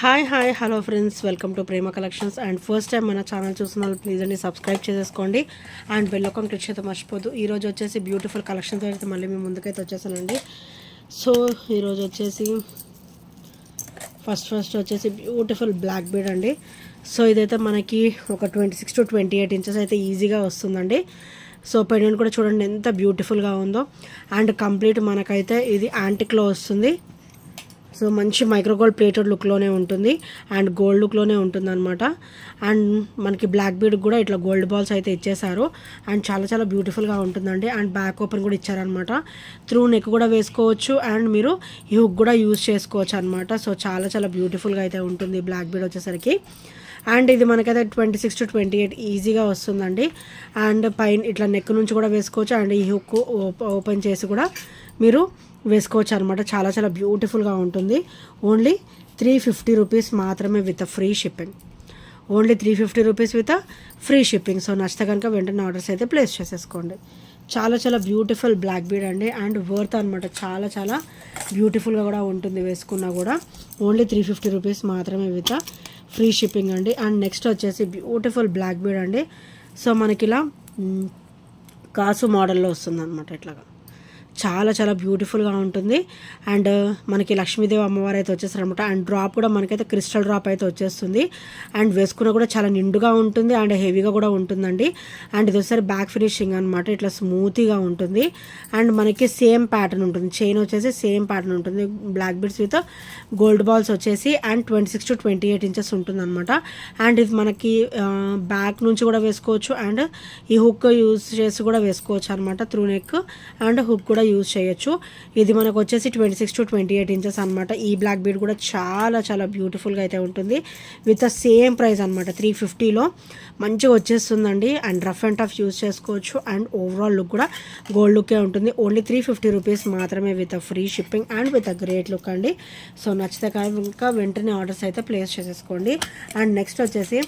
Hi hello friends, welcome to Prema collections. And first time మన channel చూసిన వాళ్ళు please అండి సబ్స్క్రైబ్ చేసేసుకోండి అండ్ బెల్ ఐకాన్ క్లిక్ చేస్తే మర్చిపోదు. ఈరోజు వచ్చేసి బ్యూటిఫుల్ కలెక్షన్తో అయితే మళ్ళీ మేము ముందుకైతే వచ్చేసానండి. సో ఈరోజు వచ్చేసి ఫస్ట్ వచ్చేసి బ్యూటిఫుల్ బ్లాక్ బీడ్ అండి. సో ఇదైతే మనకి ఒక 26 to 28 ఇంచెస్ అయితే ఈజీగా వస్తుందండి. సో పెండెంట్ కూడా చూడండి ఎంత బ్యూటిఫుల్గా ఉందో. అండ్ కంప్లీట్ మనకైతే ఇది యాంటిక్లో వస్తుంది. సో మంచి మైక్రోగోల్డ్ ప్లేటెడ్ లుక్లోనే ఉంటుంది అండ్ గోల్డ్ లుక్లోనే ఉంటుంది అనమాట. అండ్ మనకి బ్లాక్ బీడ్ కూడా ఇట్లా గోల్డ్ బాల్స్ అయితే ఇచ్చేసారు అండ్ చాలా బ్యూటిఫుల్గా ఉంటుందండి. అండ్ బ్యాక్ ఓపెన్ కూడా ఇచ్చారనమాట. త్రూ నెక్ కూడా వేసుకోవచ్చు అండ్ మీరు ఈ హుక్ కూడా యూజ్ చేసుకోవచ్చు అనమాట. సో చాలా బ్యూటిఫుల్గా అయితే ఉంటుంది బ్లాక్ బీడ్ వచ్చేసరికి. అండ్ ఇది మనకైతే 26 to 28 ఈజీగా వస్తుందండి. అండ్ పైన ఇట్లా నెక్ నుంచి కూడా వేసుకోవచ్చు అండ్ ఈ హుక్ ఓపెన్ చేసి కూడా మీరు వేసుకోవచ్చు అనమాట. చాలా బ్యూటిఫుల్గా ఉంటుంది. ఓన్లీ 350 రూపీస్ మాత్రమే with free shipping. Only 350 rupees with free shipping. So నచ్చితే కనుక వెంటనే ఆర్డర్స్ అయితే ప్లేస్ చేసేసుకోండి. చాలా బ్యూటిఫుల్ బ్లాక్ బీడ్ అండి అండ్ వర్త్ అనమాట. చాలా బ్యూటిఫుల్గా కూడా ఉంటుంది వేసుకున్నా కూడా. ఓన్లీ 350 రూపీస్ మాత్రమే విత్ ఫ్రీ షిప్పింగ్ అండి. అండ్ నెక్స్ట్ వచ్చేసి బ్యూటిఫుల్ బ్లాక్ బీడ్ అండి. సో మనకి ఇలా కాసు మోడల్లో వస్తుంది అనమాట. ఇట్లాగా చాలా బ్యూటిఫుల్గా ఉంటుంది. అండ్ మనకి లక్ష్మీదేవి అమ్మవారు అయితే వచ్చేస్తారనమాట. అండ్ డ్రాప్ కూడా మనకైతే క్రిస్టల్ డ్రాప్ అయితే వచ్చేస్తుంది. అండ్ వేసుకున్న కూడా చాలా నిండుగా ఉంటుంది అండ్ హెవీగా కూడా ఉంటుందండి. అండ్ ఇది వచ్చేసరి బ్యాక్ ఫినిషింగ్ అనమాట. ఇట్లా స్మూత్గా ఉంటుంది అండ్ మనకి సేమ్ ప్యాటర్న్ ఉంటుంది. చైన్ వచ్చేసి సేమ్ ప్యాటర్న్ ఉంటుంది. Black beads with gold balls వచ్చేసి అండ్ 26 to 28 ఇంచెస్ ఉంటుంది అనమాట. అండ్ ఇది మనకి బ్యాక్ నుంచి కూడా వేసుకోవచ్చు అండ్ ఈ హుక్ యూజ్ చేసి కూడా వేసుకోవచ్చు అనమాట. త్రూ నెక్ అండ్ హుక్ కూడా యూజ్ చేయొచ్చు. ఇది మనకు వచ్చేసి 26 to 28 ఇంచెస్ అనమాట. ఈ బ్లాక్ బీడ్ కూడా చాలా బ్యూటిఫుల్గా అయితే ఉంటుంది విత్ సేమ్ ప్రైస్ అనమాట. 350లో మంచిగా వచ్చేస్తుందండి. And rough and tough use చేసుకోవచ్చు అండ్ ఓవరాల్ లుక్ కూడా గోల్డ్ లుక్కే ఉంటుంది. ఓన్లీ 350 రూపీస్ మాత్రమే with free shipping and with great look అండి. సో నచ్చితే కనుక వెంటనే ఆర్డర్స్ అయితే ప్లేస్ చేసేసుకోండి. అండ్ నెక్స్ట్ వచ్చేసి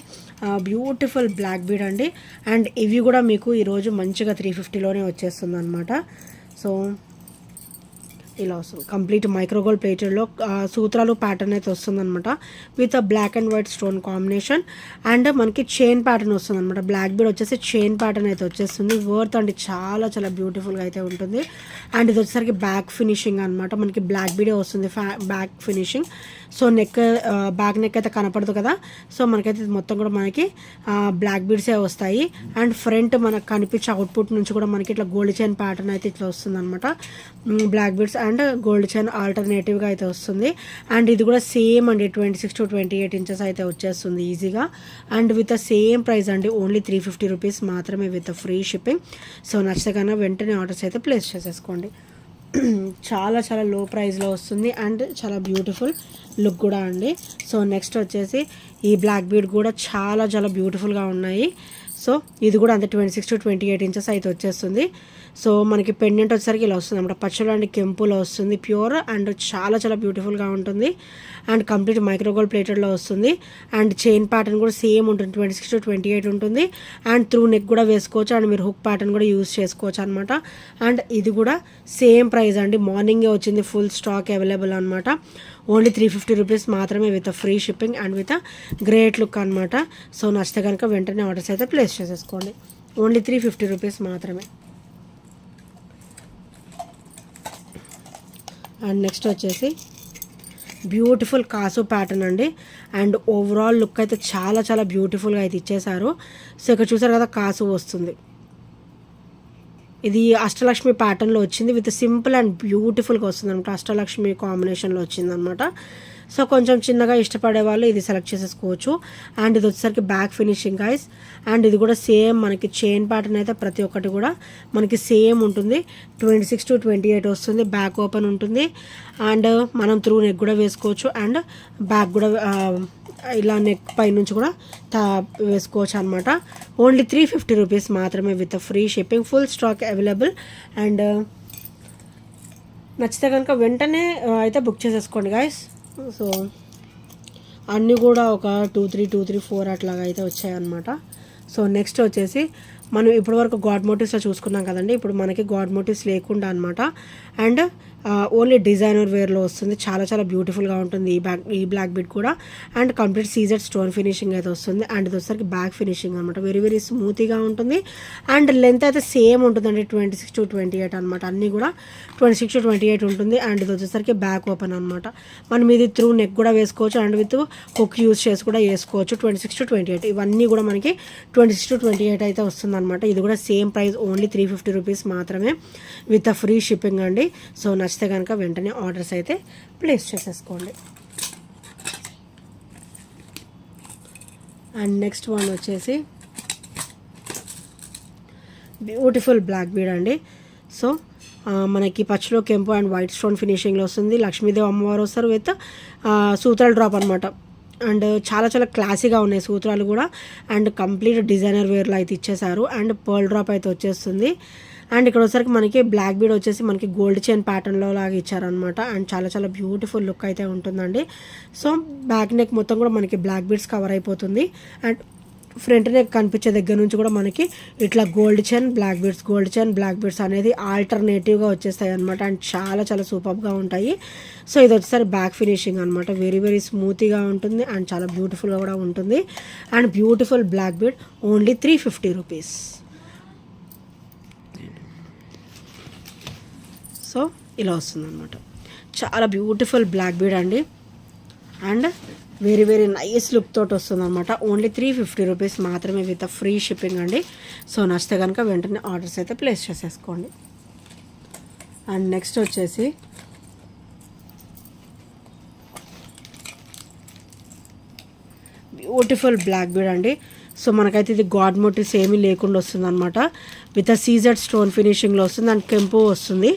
బ్యూటిఫుల్ బ్లాక్ బీడ్ అండి. అండ్ ఇవి కూడా మీకు ఈరోజు మంచిగా 350లోనే వచ్చేస్తుంది అనమాట. సో ఇలా వస్తుంది కంప్లీట్ మైక్రోగోల్డ్ ప్లేటెడ్లో సూత్రాలు ప్యాటర్న్ అయితే వస్తుందన్నమాట with black and white stone combination. And మనకి చైన్ ప్యాటర్న్ వస్తుంది అనమాట. బ్లాక్ బీడ్ వచ్చేసి చైన్ ప్యాటర్న్ అయితే వచ్చేస్తుంది. వర్త్ అండి చాలా బ్యూటిఫుల్గా అయితే ఉంటుంది. అండ్ ఇది వచ్చేసరికి బ్యాక్ ఫినిషింగ్ అనమాట. మనకి బ్లాక్ బీడే వస్తుంది back finishing. So neck back neck అయితే కనపడదు కదా. సో మనకైతే మొత్తం కూడా మనకి బ్లాక్ బీడ్సే వస్తాయి. అండ్ ఫ్రంట్ మనకు కనిపించే అవుట్పుట్ నుంచి కూడా మనకి ఇట్లా గోల్డ్ చైన్ ప్యాటర్న్ అయితే ఇట్లా వస్తుంది అనమాట. Black beads and gold chain ఆల్టర్నేటివ్గా అయితే వస్తుంది. అండ్ ఇది కూడా సేమ్ అండి 26 to 28 ఇంచెస్ అయితే వచ్చేస్తుంది ఈజీగా అండ్ విత్ సేమ్ ప్రైస్ అండి. ఓన్లీ 350 రూపీస్ మాత్రమే విత్ ఫ్రీ షిప్పింగ్. సో నచ్చితే కన్నా వెంటనే ఆర్డర్స్ అయితే ప్లేస్ చేసేసుకోండి. చాలా లో ప్రైస్లో వస్తుంది అండ్ చాలా బ్యూటిఫుల్ లుక్ కూడా అండి. సో నెక్స్ట్ వచ్చేసి ఈ బ్లాక్ బీడ్ కూడా చాలా బ్యూటిఫుల్గా ఉన్నాయి. సో ఇది కూడా అంతే 26 to 28 ఇంచెస్ అయితే వచ్చేస్తుంది. సో మనకి పెండెంట్ వచ్చేసరికి ఇలా వస్తుంది అన్నమాట. పచ్చలు అండ్ కెంపులో వస్తుంది ప్యూర్ అండ్ చాలా బ్యూటిఫుల్గా ఉంటుంది. అండ్ కంప్లీట్ మైక్రోగోల్డ్ ప్లేటెడ్లో వస్తుంది. అండ్ చైన్ ప్యాటర్న్ కూడా సేమ్ ఉంటుంది 26 to 28 ఉంటుంది. అండ్ త్రూ నెక్ కూడా వేసుకోవచ్చు అండ్ మీరు హుక్ ప్యాటర్న్ కూడా యూజ్ చేసుకోవచ్చు అనమాట. అండ్ ఇది కూడా సేమ్ ప్రైస్ అండి. మార్నింగే వచ్చింది, ఫుల్ స్టాక్ అవైలబుల్ అనమాట. ఓన్లీ 350 రూపీస్ మాత్రమే with free shipping and with great look అనమాట. సో నచ్చితే కనుక వెంటనే ఆర్డర్స్ అయితే ప్లేస్ చేసేసుకోండి. ఓన్లీ 350 రూపీస్ మాత్రమే. అండ్ నెక్స్ట్ వచ్చేసి బ్యూటిఫుల్ కాసు ప్యాటర్న్ అండి. అండ్ ఓవరాల్ లుక్ అయితే చాలా బ్యూటిఫుల్గా అయితే ఇచ్చేసారు. సో ఇక్కడ చూసారు కదా కాసు వస్తుంది. ఇది అష్టలక్ష్మి ప్యాటర్న్లో వచ్చింది విత్ సింపుల్ అండ్ బ్యూటిఫుల్గా వస్తుంది అనమాట. అష్టలక్ష్మి కాంబినేషన్లో వచ్చింది అనమాట. సో కొంచెం చిన్నగా ఇష్టపడే వాళ్ళు ఇది సెలెక్ట్ చేసేసుకోవచ్చు. అండ్ ఇది వచ్చేసరికి బ్యాక్ ఫినిషింగ్ గైస్. అండ్ ఇది కూడా సేమ్ మనకి చైన్ ప్యాటర్న్ అయితే ప్రతి ఒక్కటి కూడా మనకి సేమ్ ఉంటుంది. 26 to 28 వస్తుంది. బ్యాక్ ఓపెన్ ఉంటుంది అండ్ మనం త్రూ నెక్ కూడా వేసుకోవచ్చు అండ్ బ్యాక్ కూడా ఇలా నెక్ పై నుంచి కూడా వేసుకోవచ్చు అనమాట. ఓన్లీ 350 రూపీస్ మాత్రమే with free shipping. Full stock available. And నచ్చితే కనుక వెంటనే అయితే బుక్ చేసేసుకోండి గాయస్. సో అన్నీ కూడా ఒక 2, 3, 4 అట్లాగా అయితే వచ్చాయన్నమాట. సో నెక్స్ట్ వచ్చేసి మనం ఇప్పటివరకు గాడ్ మోటివ్స్లో చూసుకున్నాం కదండి. ఇప్పుడు మనకి గాడ్ మోటివ్స్ లేకుండా అనమాట. అండ్ ఓన్లీ డిజైనర్ వేర్లో వస్తుంది. చాలా చాలా బ్యూటిఫుల్గా ఉంటుంది ఈ బ్లాక్ బీడ్ కూడా. And complete CZ stone finishing అయితే వస్తుంది. అండ్ ఇది వచ్చేసరికి బ్యాక్ ఫినిషింగ్ అనమాట. వెరీ వెరీ స్మూత్గా ఉంటుంది. అండ్ లెంత్ అయితే సేమ్ ఉంటుందండి, 26 to 28 అనమాట. అన్నీ కూడా 26 to 28 ఉంటుంది. అండ్ ఇది వచ్చేసరికి బ్యాక్ ఓపెన్ అనమాట. మనం ఇది త్రూ నెక్ కూడా వేసుకోవచ్చు అండ్ విత్ హుక్ యూస్ చేసి కూడా వేసుకోవచ్చు. 26 to 28 ఇవన్నీ కూడా మనకి 26 to 28 అయితే వస్తుంది అనమాట. ఇది కూడా సేమ్ ప్రైస్, ఓన్లీ 350 రూపీస్ మాత్రమే విత్ ఫ్రీ షిప్పింగ్ అండి. సో నచ్చితే కనుక వెంటనే ఆర్డర్స్ అయితే ప్లేస్ చేసేసుకోండి. అండ్ నెక్స్ట్ వన్ వచ్చేసి బ్యూటిఫుల్ బ్లాక్ బీడ్ అండి. సో మనకి పచ్చిలో కెంపు అండ్ వైట్ స్టోన్ ఫినిషింగ్లో వస్తుంది. లక్ష్మీదేవి అమ్మవారు వస్తారు విత్ సూత్రాల డ్రాప్ అనమాట. అండ్ చాలా చాలా క్లాసీగా ఉన్నాయి సూత్రాలు కూడా. అండ్ కంప్లీట్ డిజైనర్ వేర్లో అయితే ఇచ్చేసారు. అండ్ పర్ల్ డ్రాప్ అయితే వచ్చేస్తుంది. అండ్ ఇక్కడ వచ్చేసరికి మనకి బ్లాక్ బీడ్ వచ్చేసి మనకి గోల్డ్ చైన్ ప్యాటర్న్లో లాగా ఇచ్చారనమాట. అండ్ చాలా చాలా బ్యూటిఫుల్ లుక్ అయితే ఉంటుందండి. సో బ్యాక్ నెక్ మొత్తం కూడా మనకి బ్లాక్ బీడ్స్ కవర్ అయిపోతుంది. అండ్ ఫ్రంట్ నెక్ కనిపించే దగ్గర నుంచి కూడా మనకి ఇట్లా గోల్డ్ చైన్ బ్లాక్ బీడ్స్ అనేది ఆల్టర్నేటివ్గా వచ్చేస్తాయి అనమాట. అండ్ చాలా చాలా సూపర్గా ఉంటాయి. సో ఇది వచ్చేసరి బ్యాక్ ఫినిషింగ్ అనమాట. వెరీ వెరీ స్మూత్గా ఉంటుంది అండ్ చాలా బ్యూటిఫుల్గా కూడా ఉంటుంది. And beautiful black bead, only 350 rupees. So ఇలా వస్తుంది అనమాట. చాలా బ్యూటిఫుల్ బ్లాక్ బీడ్ అండి. And very very nice look తోటి వస్తుంది అనమాట. ఓన్లీ 350 రూపీస్ మాత్రమే విత్ ఫ్రీ షిప్పింగ్ అండి. సో నచ్చితే కనుక వెంటనే ఆర్డర్స్ అయితే ప్లేస్ చేసేసుకోండి. అండ్ నెక్స్ట్ వచ్చేసి బ్యూటిఫుల్ బ్లాక్ బీడ్ అండి. సో మనకైతే ఇది గాడ్ మోటివ్స్ ఏమీ లేకుండా వస్తుంది అనమాట. విత్ సీజెడ్ స్టోన్ ఫినిషింగ్లో వస్తుంది. అండ్ కెంపు వస్తుంది.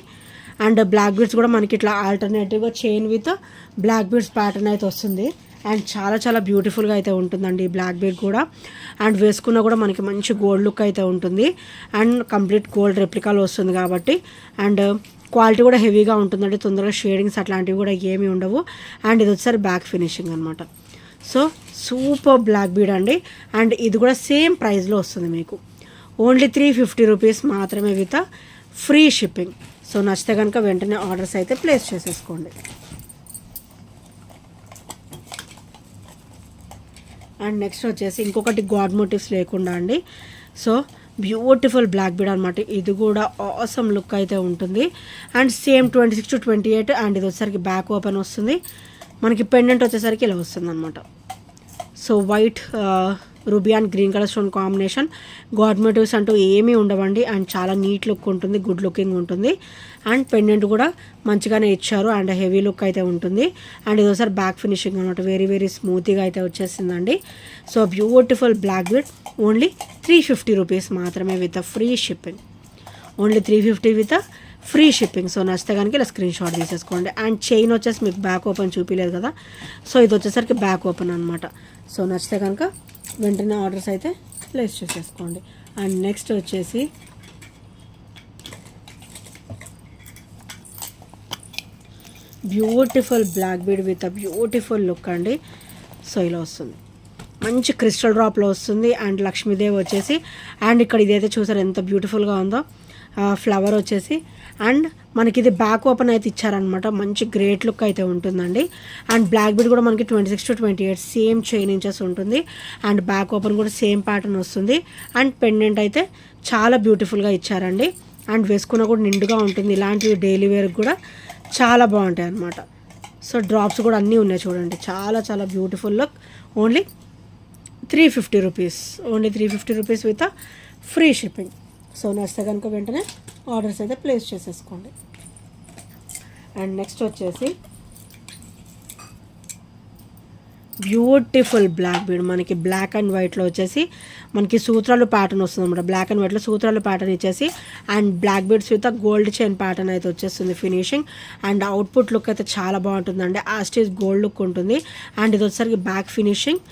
అండ్ బ్లాక్ బీడ్స్ కూడా మనకి ఇట్లా ఆల్టర్నేటివ్గా chain with black beads pattern అయితే వస్తుంది. అండ్ చాలా చాలా బ్యూటిఫుల్గా అయితే ఉంటుందండి ఈ బ్లాక్ బీడ్ కూడా. అండ్ వేసుకున్న కూడా మనకి మంచి గోల్డ్ లుక్ అయితే ఉంటుంది. అండ్ కంప్లీట్ గోల్డ్ రెప్లికాలో వస్తుంది కాబట్టి. అండ్ క్వాలిటీ కూడా హెవీగా ఉంటుందండి. తొందరగా షేడింగ్స్ అట్లాంటివి కూడా ఏమీ ఉండవు. అండ్ ఇది వచ్చేసరి బ్యాక్ ఫినిషింగ్ అనమాట. సో సూపర్ బ్లాక్ బీడ్ అండి. అండ్ ఇది కూడా సేమ్ ప్రైస్లో వస్తుంది మీకు, ఓన్లీ 350 రూపీస్ మాత్రమే విత్ ఫ్రీ షిప్పింగ్. సో నచ్చితే కనుక వెంటనే ఆర్డర్స్ అయితే ప్లేస్ చేసేసుకోండి. అండ్ నెక్స్ట్ వచ్చేసి ఇంకొకటి గాడ్ మోటివ్స్ లేకుండా అండి. సో బ్యూటిఫుల్ బ్లాక్ బీడ్ అనమాట. ఇది కూడా ఆసమ్ లుక్ అయితే ఉంటుంది. And same 26 to 28. అండ్ ఇది వచ్చేసరికి బ్యాక్ ఓపెన్ వస్తుంది. మనకి పెండెంట్ వచ్చేసరికి ఇలా వస్తుంది అనమాట. So white ruby and green colour stone combination. God motifs అంటూ ఏమీ ఉండవండి. అండ్ చాలా నీట్ లుక్ ఉంటుంది, గుడ్ లుకింగ్ ఉంటుంది. అండ్ పెండెంట్ కూడా మంచిగానే ఇచ్చారు. అండ్ హెవీ లుక్ అయితే ఉంటుంది. అండ్ ఇది ఒకసారి బ్యాక్ ఫినిషింగ్ అనమాట. వెరీ వెరీ స్మూత్గా అయితే వచ్చేసిందండి. So beautiful black bead, only 350 rupees మాత్రమే with free shipping. Only 350 with free shipping. So నచ్చితే కనుక ఇలా స్క్రీన్ షాట్ తీసేసుకోండి. అండ్ చైన్ వచ్చేసి మీకు బ్యాక్ ఓపెన్ చూపించలేదు కదా. సో ఇది వచ్చేసరికి బ్యాక్ ఓపెన్ అనమాట. సో నచ్చితే కనుక వెంటనే ఆర్డర్స్ అయితే ప్లేస్ చేసేసుకోండి. అండ్ నెక్స్ట్ వచ్చేసి beautiful black bead with beautiful look అండి. సో ఇలా వస్తుంది, మంచి క్రిస్టల్ డ్రాప్లో వస్తుంది. అండ్ లక్ష్మీదేవి వచ్చేసి, అండ్ ఇక్కడ ఇదైతే చూసారు ఎంత బ్యూటిఫుల్గా ఉందో ఫ్లవర్ వచ్చేసి. అండ్ మనకి ఇది బ్యాక్ ఓపెన్ అయితే ఇచ్చారనమాట. మంచి గ్రేట్ లుక్ అయితే ఉంటుందండి. అండ్ బ్లాక్ బీడ్ కూడా మనకి 26 to 28 సేమ్ చైన్ ఇంచెస్ ఉంటుంది. అండ్ బ్యాక్ ఓపెన్ కూడా సేమ్ ప్యాటర్న్ వస్తుంది. అండ్ పెండెంట్ అయితే చాలా బ్యూటిఫుల్గా ఇచ్చారండి. అండ్ వేసుకున్న కూడా నిండుగా ఉంటుంది. ఇలాంటివి డైలీ వేర్కి కూడా చాలా బాగుంటాయి అన్నమాట. సో డ్రాప్స్ కూడా అన్నీ ఉన్నాయి చూడండి. చాలా చాలా beautiful look. Only 350 rupees, only 350 rupees with free shipping. So నచ్చితే కనుక వెంటనే ఆర్డర్స్ అయితే ప్లేస్ చేసేసుకోండి. అండ్ నెక్స్ట్ వచ్చేసి బ్యూటిఫుల్ బ్లాక్ బీడ్. మనకి బ్లాక్ అండ్ వైట్లో వచ్చేసి మనకి సూత్రాలు ప్యాటర్న్ వస్తుంది అనమాట. బ్లాక్ అండ్ వైట్లో సూత్రాలు ప్యాటర్న్ ఇచ్చేసి and black beads with gold chain pattern అయితే వచ్చేస్తుంది ఫినిషింగ్. అండ్ అవుట్పుట్ లుక్ అయితే చాలా బాగుంటుందండి. ఆస్టేజ్ గోల్డ్ లుక్ ఉంటుంది. అండ్ ఇది వచ్చేసరికి బ్యాక్ ఫినిషింగ్.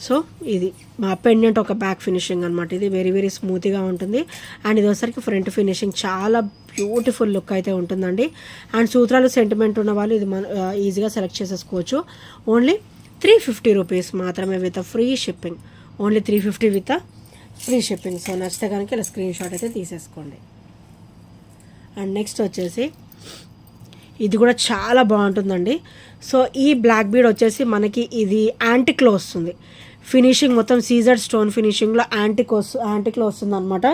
సో ఇది మా పెండెంట్ ఒక బ్యాక్ ఫినిషింగ్ అనమాట. ఇది వెరీ వెరీ స్మూత్గా ఉంటుంది. అండ్ ఇది వచ్చేసరికి ఫ్రంట్ ఫినిషింగ్. చాలా బ్యూటిఫుల్ లుక్ అయితే ఉంటుందండి. అండ్ సూత్రాలు సెంటిమెంట్ ఉన్న వాళ్ళు ఇది ఈజీగా సెలెక్ట్ చేసేసుకోవచ్చు. ఓన్లీ 350 రూపీస్ మాత్రమే with free shipping. Only 350 with free shipping. So నచ్చితే కనుక ఇలా స్క్రీన్ షాట్ అయితే తీసేసుకోండి. అండ్ నెక్స్ట్ వచ్చేసి ఇది కూడా చాలా బాగుంటుందండి. సో ఈ బ్లాక్ బీడ్ వచ్చేసి మనకి ఇది యాంటిక్లో వస్తుంది. ఫినిషింగ్ మొత్తం సీజర్ స్టోన్ ఫినిషింగ్లో యాంటిక్లో వస్తుంది అనమాట.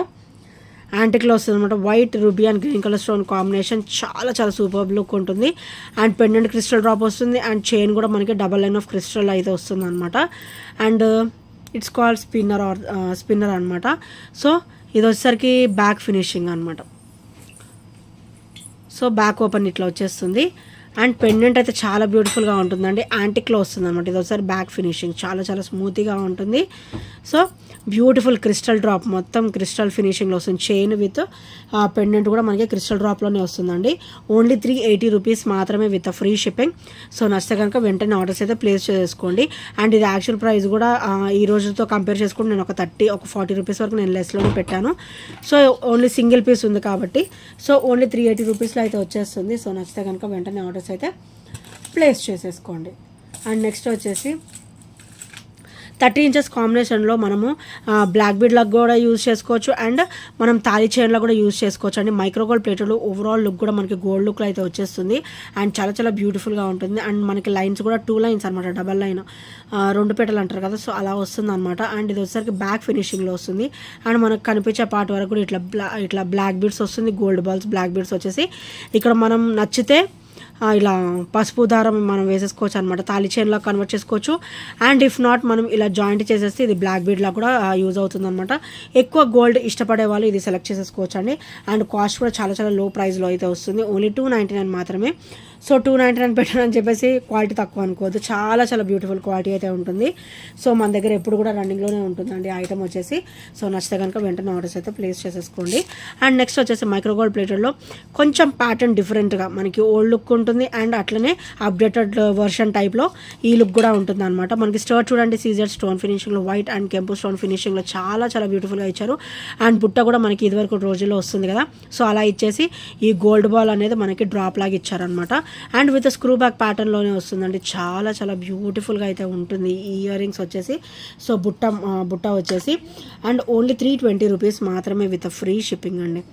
యాంటిక్లో వస్తుంది అనమాట. White ruby and green colour stone combination చాలా చాలా సూపర్ లుక్ ఉంటుంది. అండ్ పెండెంట్ క్రిస్టల్ డ్రాప్ వస్తుంది. అండ్ చైన్ కూడా మనకి డబల్ లైన్ ఆఫ్ క్రిస్టల్ అయితే వస్తుంది అనమాట. అండ్ ఇట్స్ కాల్డ్ స్పిన్నర్ అనమాట. సో ఇది వచ్చేసరికి బ్యాక్ ఫినిషింగ్ అనమాట. సో బ్యాక్ ఓపెన్ ఇట్లా వచ్చేస్తుంది. అండ్ పెండెంట్ అయితే చాలా బ్యూటిఫుల్గా ఉంటుందండి. యాంటిక్లో వస్తుంది అనమాట. ఇది ఒకసారి బ్యాక్ ఫినిషింగ్ చాలా చాలా స్మూత్గా ఉంటుంది. సో బ్యూటిఫుల్ క్రిస్టల్ డ్రాప్, మొత్తం క్రిస్టల్ ఫినిషింగ్లో వస్తుంది. చైన్ విత్ పెండెంట్ కూడా మనకి క్రిస్టల్ డ్రాప్లోనే వస్తుందండి. ఓన్లీ 380 రూపీస్ మాత్రమే విత్ ఫ్రీ షిప్పింగ్. సో నచ్చితే కనుక వెంటనే ఆర్డర్స్ అయితే ప్లేస్ చేసుకోండి. అండ్ ఇది యాక్చువల్ ప్రైస్ కూడా ఈ రోజుతో కంపేర్ చేసుకుంటే నేను ఒక 40 రూపీస్ వరకు నేను లెస్లోనే పెట్టాను. సో ఓన్లీ సింగిల్ పీస్ ఉంది కాబట్టి సో ఓన్లీ 380 రూపీస్లో అయితే వచ్చేస్తుంది. సో నచ్చితే కనుక వెంటనే ఆర్డర్స్ అయితే ప్లేస్ చేసేసుకోండి. అండ్ నెక్స్ట్ వచ్చేసి 30 ఇంచెస్ కాంబినేషన్లో మనము బ్లాక్ బీడ్లకు కూడా యూజ్ చేసుకోవచ్చు. అండ్ మనం తాళి చైన్లో కూడా యూజ్ చేసుకోవచ్చు అండి. Micro gold plated overall look కూడా మనకి గోల్డ్ లుక్లో అయితే వచ్చేస్తుంది. అండ్ చాలా చాలా బ్యూటిఫుల్గా ఉంటుంది. అండ్ మనకి లైన్స్ కూడా 2 లైన్స్ అనమాట, డబల్ లైన్, 2 పెటలు అంటారు కదా, సో అలా వస్తుంది అనమాట. అండ్ ఇది వచ్చేసరికి బ్యాక్ ఫినిషింగ్లో వస్తుంది. అండ్ మనకు కనిపించే పార్ట్ వరకు కూడా ఇట్లా బ్లాక్ బీడ్స్ వస్తుంది. గోల్డ్ బాల్స్ బ్లాక్ బీడ్స్ వచ్చేసి ఇక్కడ మనం నచ్చితే ఇలా పసుపు దారం మనం వేసేసుకోవచ్చు అనమాట. తాళి చైన్లో కన్వర్ట్ చేసుకోవచ్చు. అండ్ ఇఫ్ నాట్ మనం ఇలా జాయింట్ చేసేస్తే ఇది బ్లాక్ బీడ్లా కూడా యూజ్ అవుతుంది అనమాట. ఎక్కువ గోల్డ్ ఇష్టపడే వాళ్ళు ఇది సెలెక్ట్ చేసేసుకోవచ్చు అండి. అండ్ కాస్ట్ కూడా చాలా చాలా లో ప్రైస్లో అయితే వస్తుంది. ఓన్లీ 299 మాత్రమే. సో 299 పెట్టానని చెప్పేసి క్వాలిటీ తక్కువ అనుకోవద్దు. చాలా చాలా బ్యూటిఫుల్ క్వాలిటీ అయితే ఉంటుంది. సో మన దగ్గర ఎప్పుడు కూడా రన్నింగ్లోనే ఉంటుందండి ఐటమ్ వచ్చేసి. సో నచ్చితే కనుక వెంటనే ఆర్డర్స్ అయితే ప్లేస్ చేసేసుకోండి. అండ్ నెక్స్ట్ వచ్చేసి మైక్రో గోల్డ్ ప్లేటెడ్లో కొంచెం ప్యాటర్న్ డిఫరెంట్గా మనకి ఓల్డ్ లుక్ ఉంటుంది. అండ్ అట్లనే అప్డేటెడ్ వర్షన్ టైప్లో ఈ లుక్ కూడా ఉంటుంది అనమాట. మనకి స్టర్ట్ చూడండి, సీజర్ స్టోన్ ఫినిషింగ్లో వైట్ అండ్ కెంపు స్టోన్ ఫినిషింగ్లో చాలా చాలా బ్యూటిఫుల్గా ఇచ్చారు. అండ్ బుట్ట కూడా మనకి ఇదివరకు రోజుల్లో వస్తుంది కదా, సో అలా ఇచ్చేసి ఈ గోల్డ్ బాల్ అనేది మనకి డ్రాప్ లాగా ఇచ్చారనమాట. అండ్ విత్ స్క్రూ బ్యాక్ ప్యాటర్న్లోనే వస్తుందండి. చాలా చాలా బ్యూటిఫుల్గా అయితే ఉంటుంది ఈ ఇయర్ రింగ్స్ వచ్చేసి. సో బుట్ట వచ్చేసి అండ్ ఓన్లీ 320 రూపీస్ మాత్రమే విత్ ఫ్రీ షిప్పింగ్ అండి.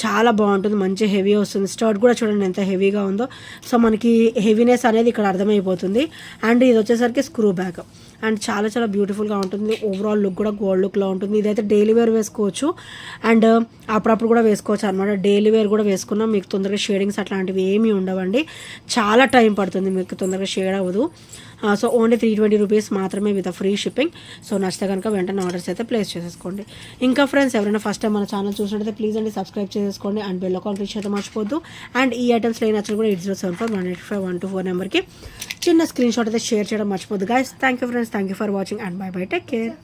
చాలా బాగుంటుంది, మంచి హెవీ వస్తుంది. స్టర్ట్ కూడా చూడండి ఎంత హెవీగా ఉందో. సో మనకి హెవీనెస్ అనేది ఇక్కడ అర్థమైపోతుంది. అండ్ ఇది వచ్చేసరికి స్క్రూ బ్యాక్ అండ్ చాలా చాలా బ్యూటిఫుల్గా ఉంటుంది. ఓవరాల్ లుక్ కూడా గోల్డ్ లుక్లో ఉంటుంది. ఇదైతే డైలీ వేర్ వేసుకోవచ్చు అండ్ అప్పుడప్పుడు కూడా వేసుకోవచ్చు అనమాట. డైలీ వేర్ కూడా వేసుకున్నా మీకు తొందరగా షేడింగ్స్ అట్లాంటివి ఏమీ ఉండవండి. చాలా టైం పడుతుంది, మీకు తొందరగా షేడ్ అవ్వదు. సో ఓన్లీ 320 రూపీస్ మాత్రమే విత్ ఫ్రీ షిప్పింగ్. సో నచ్చితే కనుక వెంటనే ఆర్డర్స్ అయితే ప్లేస్ చేసేసుకోండి. ఇంకా ఫ్రెండ్స్ ఎవరైనా ఫస్ట్ టైం మన ఛానల్ చూసినట్టయితే ప్లీజ్ అండి సబ్స్క్రైబ్ చేసుకోండి అండ్ బెల్ ఐకాన్ క్లిక్ చేయడం మర్చిపోద్దు. అండ్ ఈ ఐటమ్స్ లేని నచ్చలు కూడా 8074185124 నెంబర్కి చిన్న స్క్రీన్ షాట్ అయితే షేర్ చేయడం మర్చిపోద్దు. Guys thank you friends, thank you for watching and bye bye, take care.